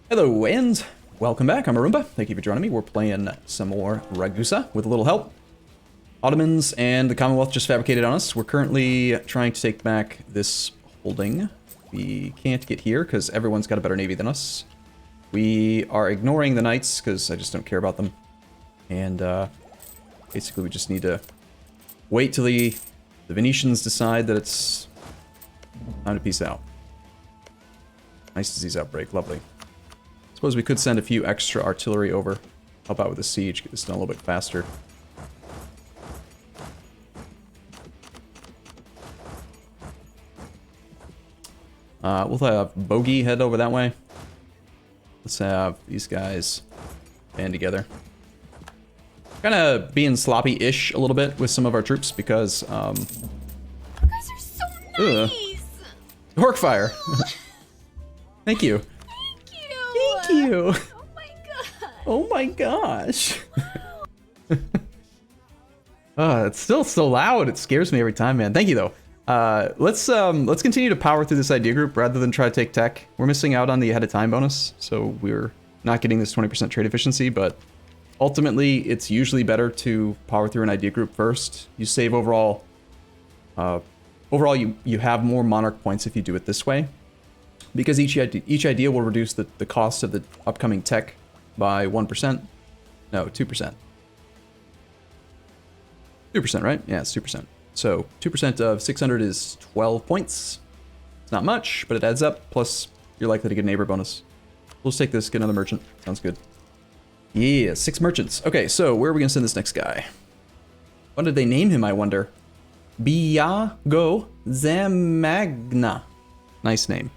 Hello and welcome back. I'm Arumba. Thank you for joining me. We're playing some more Ragusa with a little help. Ottomans and the Commonwealth just fabricated on us. We're currently trying to take back this holding. We can't get here because everyone's got a better navy than us. We are ignoring the knights because I just don't care about them. And basically we just need to wait till the Venetians decide that it's time to peace out. Nice disease outbreak. Lovely. Suppose we could send a few extra artillery over, help out with the siege, get this done a little bit faster. We'll have Bogey head over that way. Let's have these guys band together. Kind of being sloppy-ish a little bit with some of our troops because, You guys are so nice! Hork fire! Thank you. Thank you. Oh my god! Oh my gosh. It's still so loud. It scares me every time, man. Thank you though. Let's continue to power through this idea group rather than try to take tech. We're missing out on the ahead of time bonus, so we're not getting this 20% trade efficiency, but ultimately it's usually better to power through an idea group first. You save overall you have more monarch points if you do it this way. Because each idea will reduce the cost of the upcoming tech by 1%. No, 2%. 2%, right? Yeah, it's 2%. So 2% of 600 is 12 points. It's not much, but it adds up. Plus, you're likely to get a neighbor bonus. We'll just take this, get another merchant. Sounds good. Yeah, 6 merchants. Okay, so where are we going to send this next guy? What did they name him, I wonder? Biago Zamagna. Nice name.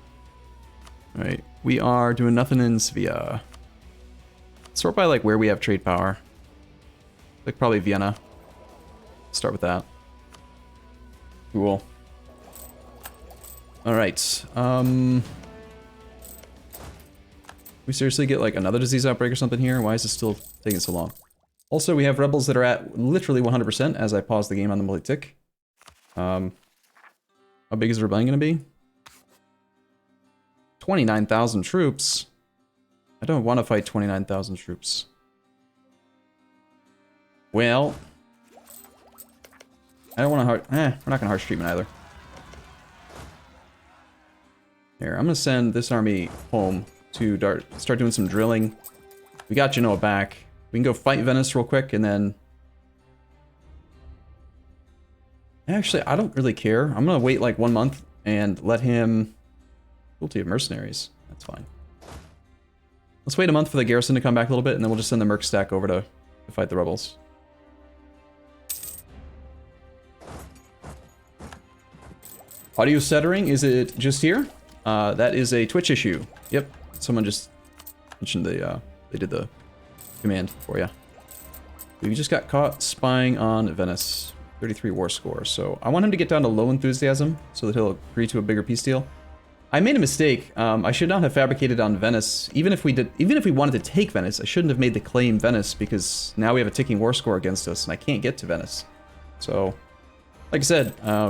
Alright, we are doing nothing in Svea. Sort by like where we have trade power. Like probably Vienna. Start with that. Cool. Alright, we seriously get like another disease outbreak or something here? Why is this still taking so long? Also, we have rebels that are at literally 100% as I pause the game on the multi-tick. How big is the rebellion going to be? 29,000 troops? I don't want to fight 29,000 troops. Well, I don't want to we're not going to harsh treatment either. Here, I'm going to send this army home to start doing some drilling. We got Genoa back. We can go fight Venice real quick and then... Actually, I don't really care. I'm going to wait like 1 month and let him... Cruelty of mercenaries. That's fine. Let's wait a month for the garrison to come back a little bit, and then we'll just send the merc stack over to fight the rebels. Audio stuttering, is it just here? That is a Twitch issue. Yep, someone just mentioned they did the command for you. We just got caught spying on Venice. 33 war score, so I want him to get down to low enthusiasm so that he'll agree to a bigger peace deal. I made a mistake. I should not have fabricated on Venice. Even if we wanted to take Venice, I shouldn't have made the claim Venice because now we have a ticking war score against us and I can't get to Venice. So, like I said, I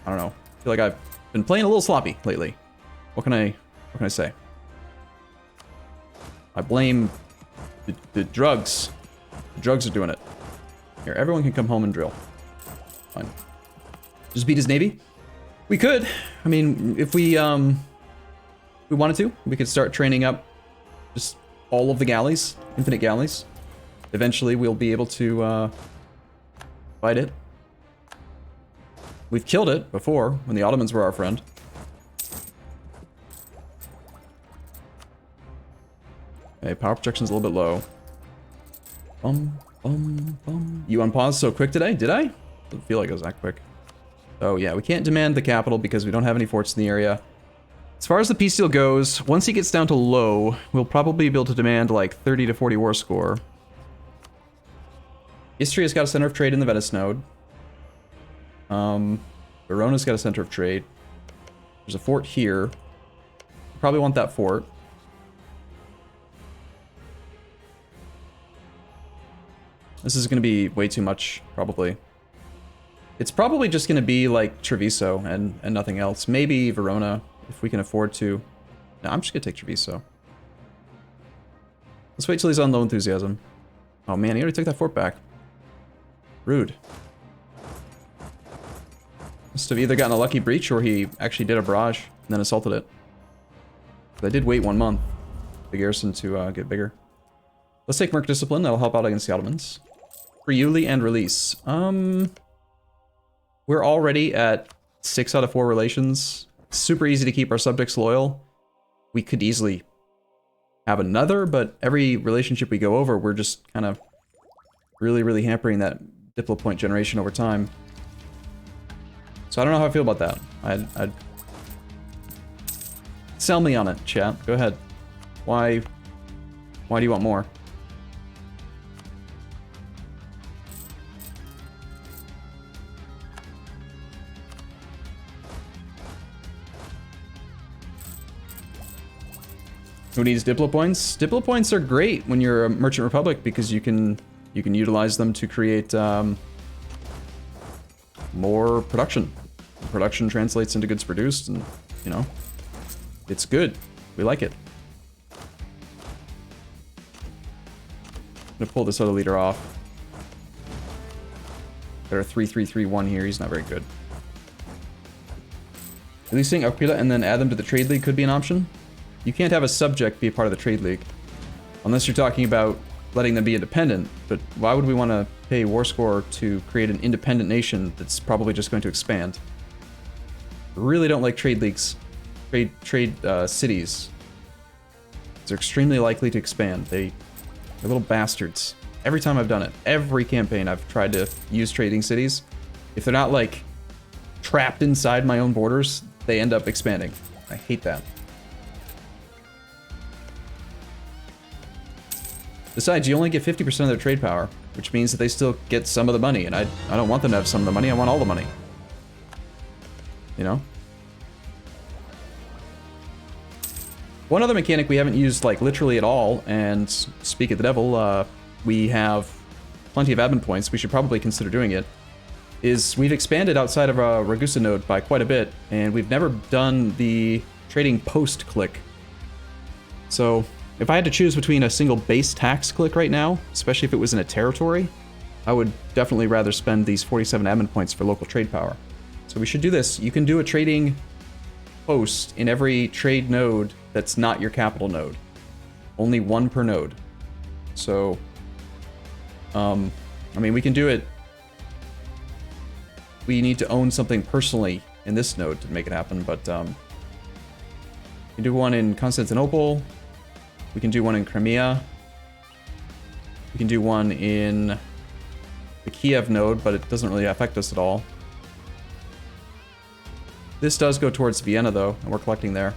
don't know. I feel like I've been playing a little sloppy lately. What can I say? I blame the drugs. The drugs are doing it. Here, everyone can come home and drill. Fine. Just beat his navy? We could. I mean, if we wanted to, we could start training up just all of the galleys, infinite galleys. Eventually, we'll be able to fight it. We've killed it before, when the Ottomans were our friend. Okay, power projection's a little bit low. You unpaused so quick today? Did I? Doesn't feel like it was that quick. Oh yeah, we can't demand the capital because we don't have any forts in the area. As far as the peace deal goes, once he gets down to low, we'll probably be able to demand like 30 to 40 war score. Istria's got a center of trade in the Venice node. Verona's got a center of trade. There's a fort here. Probably want that fort. This is going to be way too much, probably. It's probably just going to be like Treviso and nothing else. Maybe Verona, if we can afford to. No, I'm just going to take Treviso. Let's wait till he's on low enthusiasm. Oh man, he already took that fort back. Rude. Must have either gotten a lucky breach or he actually did a barrage and then assaulted it. But I did wait 1 month for the garrison to get bigger. Let's take Merc Discipline. That'll help out against the Ottomans. Friuli and release. We're already at 6 out of 4 relations. Super easy to keep our subjects loyal. We could easily have another, but every relationship we go over, we're just kind of really hampering that Diplo point generation over time. So I don't know how I feel about that. I'd sell me on it, chat. Go ahead. Why do you want more? Who needs Diplo points? Diplo points are great when you're a Merchant Republic because you can utilize them to create more production. Production translates into goods produced, and you know, it's good. We like it. I'm gonna pull this other leader off. Got our 3-3-3-1 here. He's not very good. Releasing Aquila and then add them to the trade league could be an option. You can't have a subject be a part of the trade league. Unless you're talking about letting them be independent, but why would we want to pay war score to create an independent nation that's probably just going to expand? I really don't like trade leagues, trade cities. They're extremely likely to expand. They're little bastards. Every time I've done it, every campaign I've tried to use trading cities, if they're not like trapped inside my own borders, they end up expanding. I hate that. Besides, you only get 50% of their trade power, which means that they still get some of the money, and I don't want them to have some of the money, I want all the money. You know? One other mechanic we haven't used, like, literally at all, and speak of the devil, we have plenty of admin points, we should probably consider doing it, is we've expanded outside of our Ragusa node by quite a bit, and we've never done the trading post click. So if I had to choose between a single base tax click right now, especially if it was in a territory, I would definitely rather spend these 47 admin points for local trade power. So we should do this. You can do a trading post in every trade node that's not your capital node. Only 1 per node. So, I mean, we can do it. We need to own something personally in this node to make it happen, but we can do one in Constantinople. We can do one in Crimea. We can do one in the Kiev node, but it doesn't really affect us at all. This does go towards Vienna, though, and we're collecting there.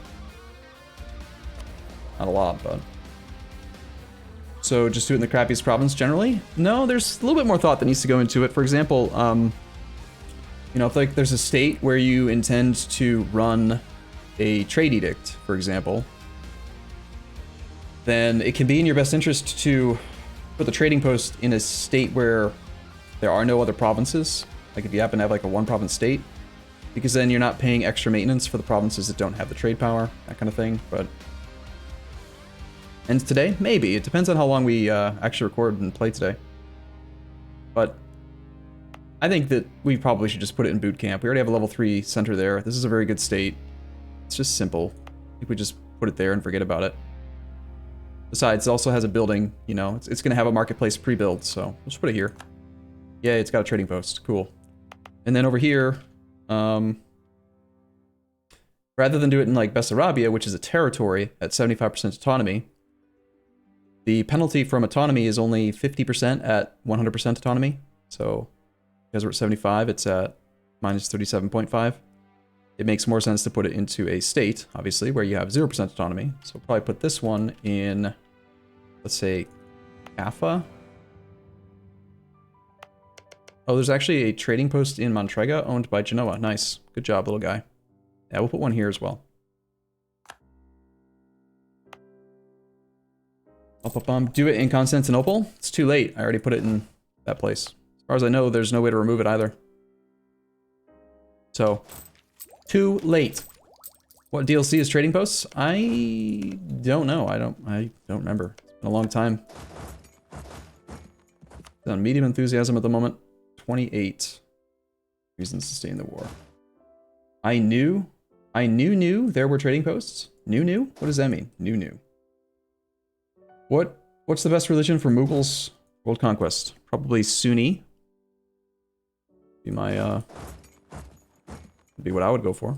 Not a lot, but... So just do it in the crappiest province generally? No, there's a little bit more thought that needs to go into it. For example, you know, if like there's a state where you intend to run a trade edict, for example, then it can be in your best interest to put the trading post in a state where there are no other provinces. Like if you happen to have like a 1-province state, because then you're not paying extra maintenance for the provinces that don't have the trade power, that kind of thing. But ends today? Maybe. It depends on how long we actually record and play today. But I think that we probably should just put it in boot camp. We already have a level 3 center there. This is a very good state. It's just simple. I think we just put it there and forget about it. Besides, it also has a building, you know, it's going to have a marketplace pre-built, so we'll just put it here. Yeah, it's got a trading post. Cool. And then over here, rather than do it in like Bessarabia, which is a territory at 75% autonomy, the penalty from autonomy is only 50% at 100% autonomy. So because we're at 75, it's at minus 37.5. It makes more sense to put it into a state, obviously, where you have 0% autonomy. So we'll probably put this one in, let's say, Kaffa. Oh, there's actually a trading post in Montrega owned by Genoa. Nice. Good job, little guy. Yeah, we'll put one here as well. Do it in Constantinople? It's too late. I already put it in that place. As far as I know, there's no way to remove it either. So, too late. What DLC is trading posts? I don't know. I don't remember. It's in a long time. On medium enthusiasm at the moment. 28 reasons to stay in the war. I knew there were trading posts. Knew? What does that mean? Knew. What's the best religion for Mughals world conquest? Probably Sunni. Be my be what I would go for.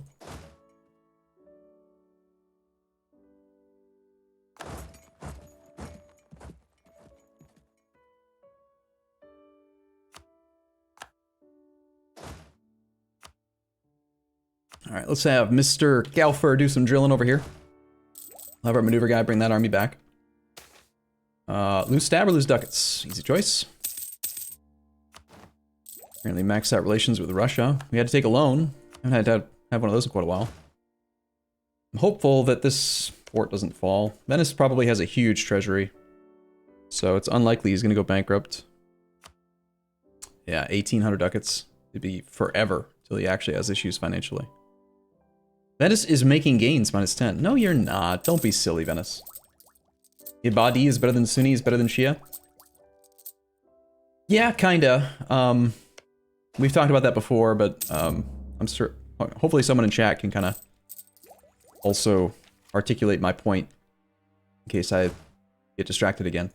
Alright, let's have Mr. Galfer do some drilling over here. I'll have our maneuver guy bring that army back. Lose stab or lose ducats? Easy choice. Apparently maxed out relations with Russia. We had to take a loan. I haven't had to have one of those in quite a while. I'm hopeful that this fort doesn't fall. Venice probably has a huge treasury. So it's unlikely he's going to go bankrupt. Yeah, 1,800 ducats. It'd be forever till he actually has issues financially. Venice is making gains, -10. No, you're not. Don't be silly, Venice. Ibadi is better than Sunni, is better than Shia? Yeah, kinda. We've talked about that before, but I'm sure... Hopefully someone in chat can kind of also articulate my point in case I get distracted again.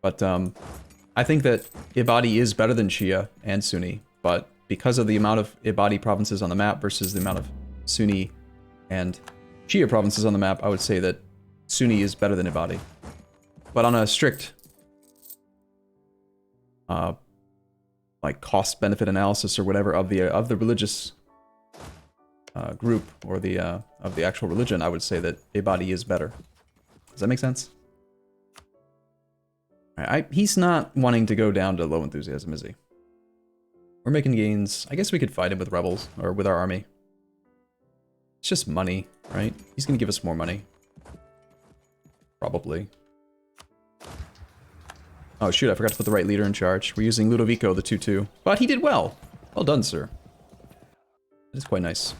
But I think that Ibadi is better than Shia and Sunni, but because of the amount of Ibadi provinces on the map versus the amount of Sunni and Shia provinces on the map, I would say that Sunni is better than Ibadi. But on a strict like cost-benefit analysis or whatever of the religious group or the of the actual religion, I would say that Ibadi is better. Does that make sense? He's not wanting to go down to low enthusiasm, is he? We're making gains. I guess we could fight him with rebels or with our army. It's just money, right? He's gonna give us more money. Probably. Oh shoot, I forgot to put the right leader in charge. We're using Ludovico, the 2-2. But he did well. Well done, sir. That is quite nice.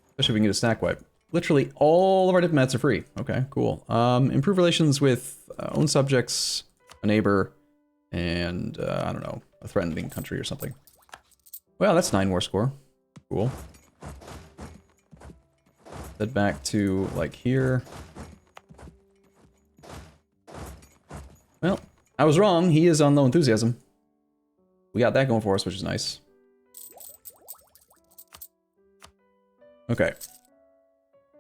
Especially if we can get a snack wipe. Literally all of our diplomats are free. Okay, cool. Improve relations with own subjects, a neighbor, and I don't know, a threatening country or something. Well, that's 9 war score. Cool. Head back to, like, here. Well, I was wrong. He is on low enthusiasm. We got that going for us, which is nice. Okay.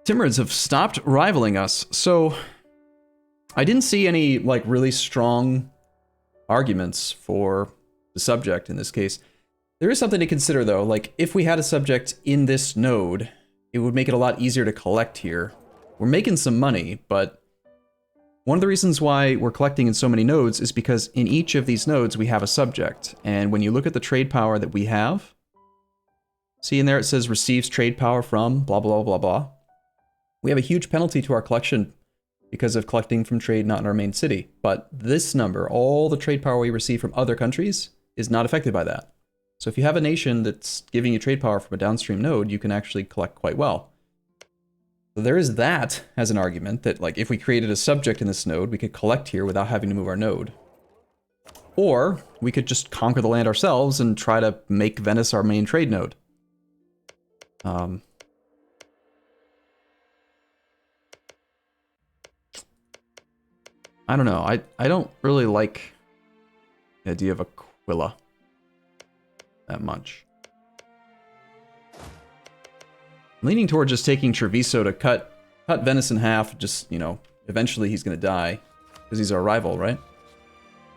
Timurids have stopped rivaling us, so I didn't see any, like, really strong arguments for the subject in this case. There is something to consider, though. Like, if we had a subject in this node, it would make it a lot easier to collect here. We're making some money, but one of the reasons why we're collecting in so many nodes is because in each of these nodes we have a subject. And when you look at the trade power that we have, see in there it says receives trade power from blah, blah, blah, blah. We have a huge penalty to our collection because of collecting from trade not in our main city. But this number, all the trade power we receive from other countries, is not affected by that. So if you have a nation that's giving you trade power from a downstream node, you can actually collect quite well. So there is that as an argument that, like, if we created a subject in this node, we could collect here without having to move our node. Or we could just conquer the land ourselves and try to make Venice our main trade node. I don't know. I don't really like the idea of Aquila that much. I'm leaning toward just taking Treviso to cut Venice in half. Just, you know, eventually he's gonna die because he's our rival, right?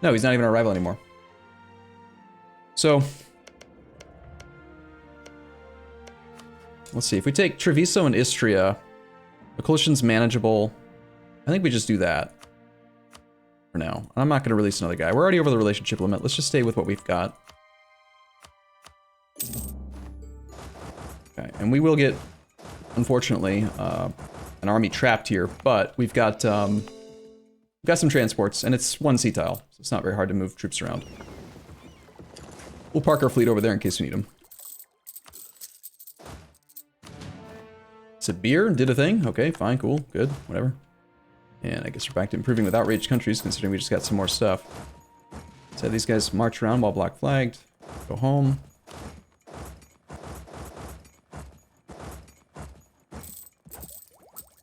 No, he's not even our rival anymore. So let's see. If we take Treviso and Istria, the coalition's manageable. I think we just do that for now. I'm not gonna release another guy. We're already over the relationship limit. Let's just stay with what we've got. Okay, and we will get, unfortunately, an army trapped here, but we've got some transports, and it's one sea tile, so it's not very hard to move troops around. We'll park our fleet over there in case we need them. Sabir did a thing. Okay, fine, cool, good, whatever. And I guess we're back to improving with outraged countries, considering we just got some more stuff. Let's have these guys march around while black flagged. Go home.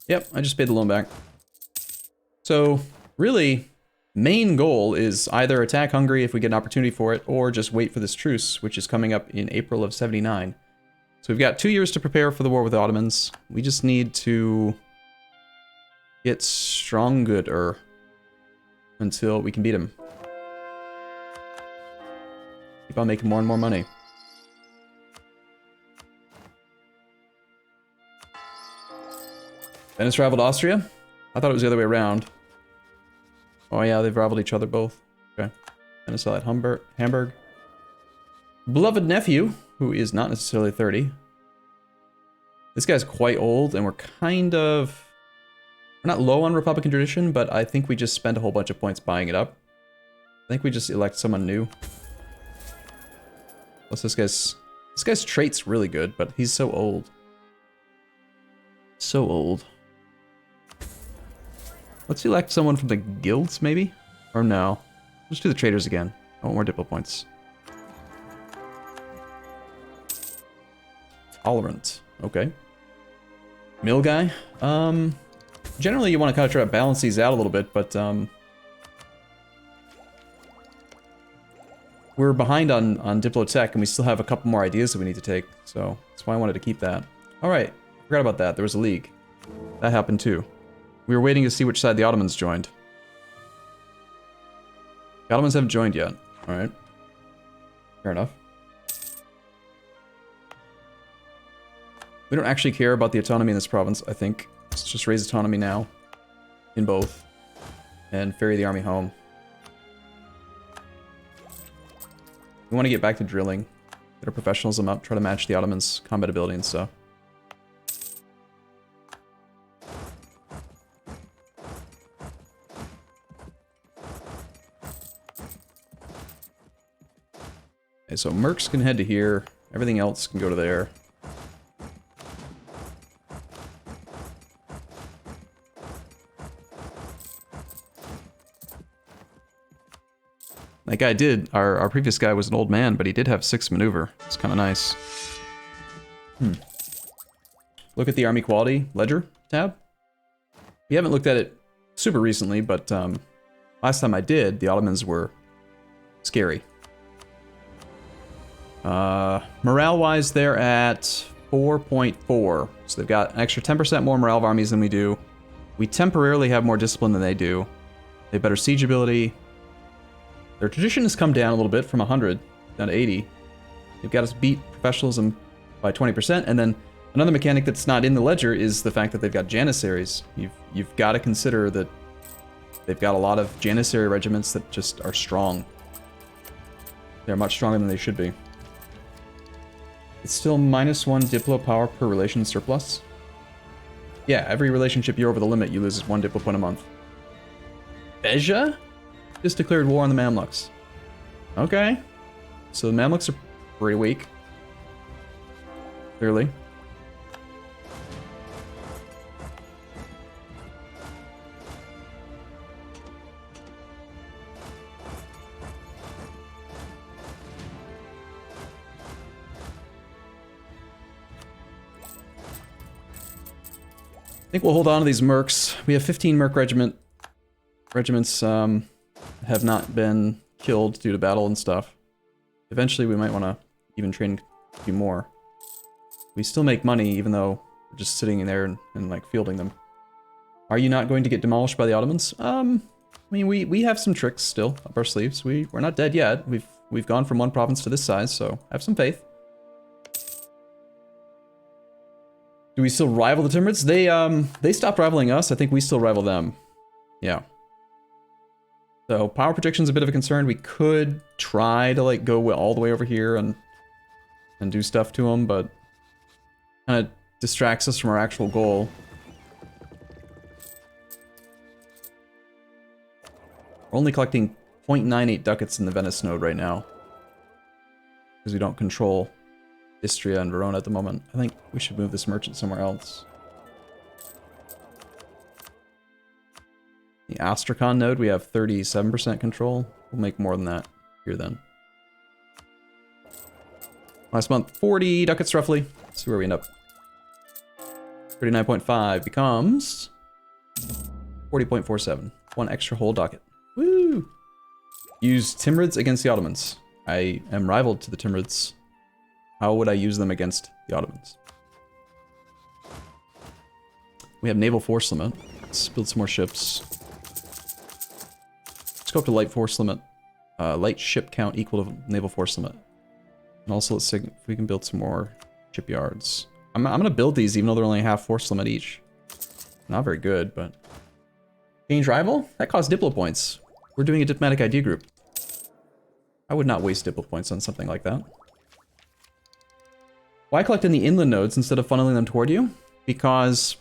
Yep, I just paid the loan back. So, really, main goal is either attack Hungary if we get an opportunity for it, or just wait for this truce, which is coming up in April of 79. So we've got 2 years to prepare for the war with the Ottomans. We just need to get stronger until we can beat them. Keep on making more and more money. Venice rivaled Austria? I thought it was the other way around. Oh yeah, they've rivaled each other both. Okay. Venice at Hamburg. Beloved nephew, who is not necessarily 30. This guy's quite old, and we're kind of... We're not low on Republican tradition, but I think we just spent a whole bunch of points buying it up. I think we just elect someone new. Plus this guy's trait's really good, but he's so old. So old. Let's elect someone from the guilds, maybe? Or no. Let's do the traders again. I want more Diplo points. Tolerant. Okay. Mill guy? Generally you want to kind of try to balance these out a little bit, but we're behind on Diplo tech, and we still have a couple more ideas that we need to take, so that's why I wanted to keep that. Alright, forgot about that. There was a league. That happened too. We were waiting to see which side the Ottomans joined. The Ottomans haven't joined yet. Alright. Fair enough. We don't actually care about the autonomy in this province, I think. Let's just raise autonomy now. In both. And ferry the army home. We want to get back to drilling. Get our professionalism up, try to match the Ottomans' combat ability and stuff. Okay, so mercs can head to here. Everything else can go to there. That guy did. Our previous guy was an old man, but he did have 6 maneuver. It's kind of nice. Look at the army quality ledger tab. We haven't looked at it super recently, but last time I did, the Ottomans were scary. Morale-wise, they're at 4.4. So they've got an extra 10% more morale of armies than we do. We temporarily have more discipline than they do. They have better siege ability. Their tradition has come down a little bit from 100 down to 80. They've got us beat professionalism by 20%, and then another mechanic that's not in the ledger is the fact that they've got janissaries. You've got to consider that they've got a lot of janissary regiments that just are strong. They're much stronger than they should be. It's still -1 Diplo power per relation surplus. Yeah, every relationship you're over the limit, you lose 1 Diplo point a month. Beja? Just declared war on the Mamluks. Okay. So the Mamluks are pretty weak. Clearly. I think we'll hold on to these mercs. We have 15 merc regiments have not been killed due to battle and stuff. Eventually we might want to even train a few more. We still make money even though we're just sitting in there and like fielding them. Are you not going to get demolished by the Ottomans? I mean we have some tricks still up our sleeves. We're not dead yet. We've gone from one province to this size, so have some faith. Do we still rival the Timurids? They stopped rivaling us. I think we still rival them. Yeah. So power projection's a bit of a concern. We could try to like go all the way over here and do stuff to them, but kind of distracts us from our actual goal. We're only collecting 0.98 ducats in the Venice node right now because we don't control Istria and Verona at the moment. I think we should move this merchant somewhere else. The Astrakhan node, we have 37% control. We'll make more than that here then. Last month, 40 ducats roughly. Let's see where we end up. 39.5 becomes 40.47. One extra whole docket. Woo! Use Timurids against the Ottomans. I am rivaled to the Timurids. How would I use them against the Ottomans? We have naval force limit. Let's build some more ships. Let's go up to light force limit. Light ship count equal to naval force limit. And also let's see if we can build some more shipyards. I'm gonna build these even though they're only half force limit each. Not very good, but... Change rival? That costs Diplo points. We're doing a diplomatic idea group. I would not waste Diplo points on something like that. Why collect in the inland nodes instead of funneling them toward you? Because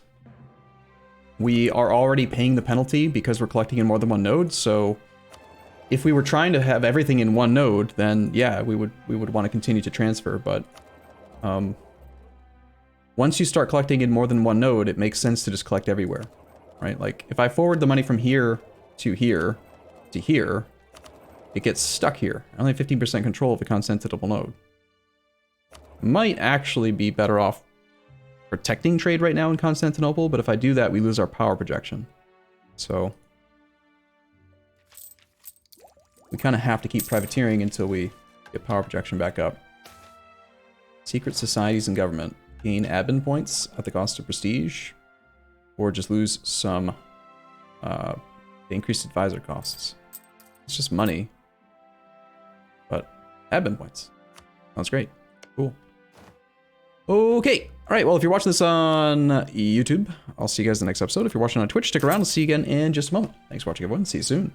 we are already paying the penalty because we're collecting in more than one node, so if we were trying to have everything in one node, then yeah, we would want to continue to transfer, but once you start collecting in more than one node, it makes sense to just collect everywhere, right? Like, if I forward the money from here to here to here, it gets stuck here. I only have 15% control of the Constantinople node. Might actually be better off protecting trade right now in Constantinople, but if I do that, we lose our power projection. So we kind of have to keep privateering until we get power projection back up. Secret societies and government. Gain admin points at the cost of prestige, or just lose some increased advisor costs. It's just money, but admin points. Sounds great. Cool. Okay. All right. Well, if you're watching this on YouTube, I'll see you guys in the next episode. If you're watching on Twitch, stick around. I'll see you again in just a moment. Thanks for watching, everyone. See you soon.